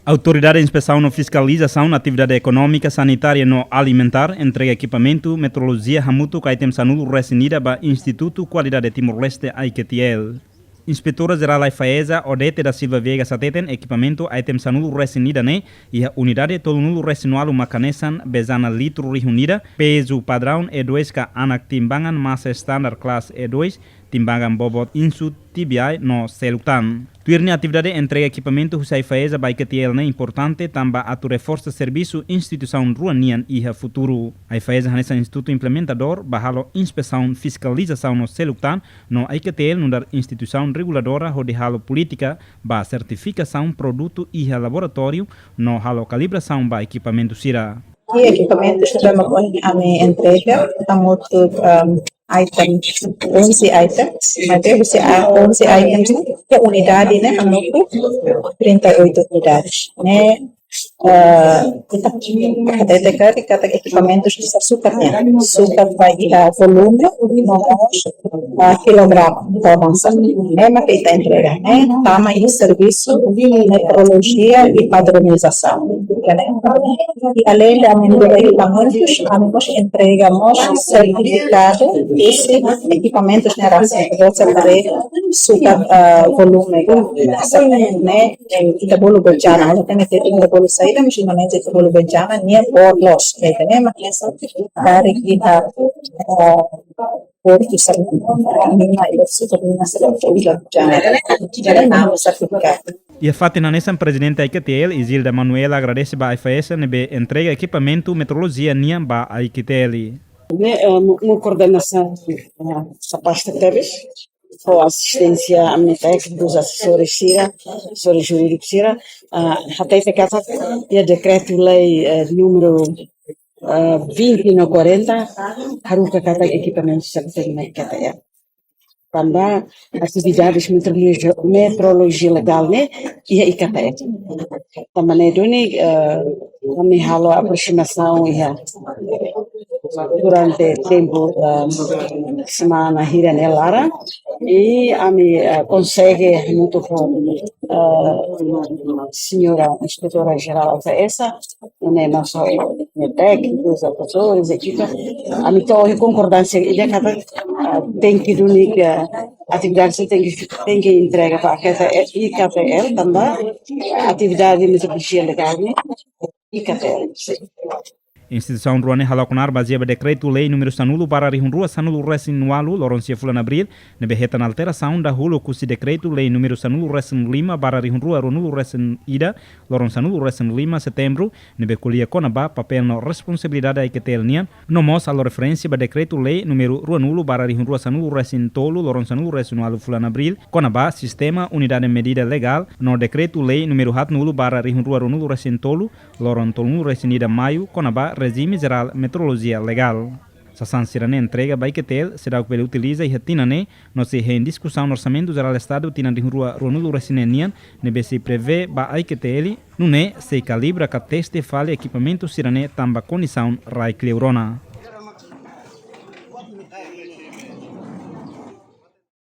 A autoridade de inspeção e fiscalização na atividade econômica, sanitária e alimentar entrega equipamento, metrologia, hamuto, kaitem sanulu resinida ba Instituto Qualidade Timor-Leste AIQTL. Inspetora-Geral da FAESA, Odete da Silva Veiga Sateten, equipamento item sanulu resinida né, e a unidade tolunulu resinual macanesan bezana litro reunida, peso padrão E2 ka anak timbangan massa standard class E2, timbangan bobot insut TBI no selutan. Tuirni atividade entrega equipamento husai FAESA by KTL né importante tamba atu reforça serviço instituição ruanian iha futuro. A FAESA hanessa instituto implementador bahalo inspeção fiscalização no selutan no IKTL no dar instituição reguladora ho de halo política ba certificação produto iha laboratório no halo calibração ba equipamento sira. E equipamentos também a minha entrega a muito item 11 items, mas esse 11 items é unidade, né? A muito 38 unidades, né? Cada equipamentos de açúcar vai dar volume no quilograma da avança, né? Mas que está entrega, né? Tamanho de serviço, metrologia e padronização, né? E além da entrega de equipamentos, nós entregamos certificado desses equipamentos de ração, açúcar, volume, né? E da bolo bejana, ela tem que ter bolo saída, mas não é que bolo bejana nem por los, né? Mas essa para que por que sabe a minha isso também nasce da bolo bejana, certificado. E a Fatina Nessan, presidente da IKTL, Isilda Manuela, agradece a FAESA nebe entrega equipamento metrologia nian ba IKTL. Uma coordenação da pasta TEBES, com assistência à METEC dos assessores CIRA, assessores jurídicos CIRA, até essa casa e decreto-lei número 20/40, haruka kata equipamentos de IKTL. Também atividades metrologia legal né e IKTL. Também kami halo aproximação durante tempo semana hira nelara e ami consegue muito com senhora inspetora geral da essa né nosso técnicos assessores equipe ami to concordância e cada tem que única atividade tem que entrega para a IKTL também atividade de metodologia legal né IKTL. Instituição Ruane halakunar baseada decreto-lei número sanulu para rihunrua sanulu resinualu loronsia fulan abril nebe hetan alteração da hulu kusi decreto-lei número sanulu resin 5 para rihunrua ronulu resin ida loron sanulu resin 5 setembro nebe kulia konaba papel no responsabilidade IKTL nian no mos alo referência ba decreto-lei número ruanulu para rihunrua sanulu resin tolu loron sanulu resinualu fulan abril konaba sistema unidade medida legal no decreto-lei número hatnulu para rihunrua ronulu resin tolu loron tolu resin ida maio konaba regime geral metrologia legal. Sasan sirane entrega by IKTL será o que ele utiliza e retina né no se em discussão no orçamento geral do estado tina de rua Ronaldo Resinenian nebe se prevê ba IKTL no né se calibra que teste falha equipamento sirane tamba condição rai cleurona.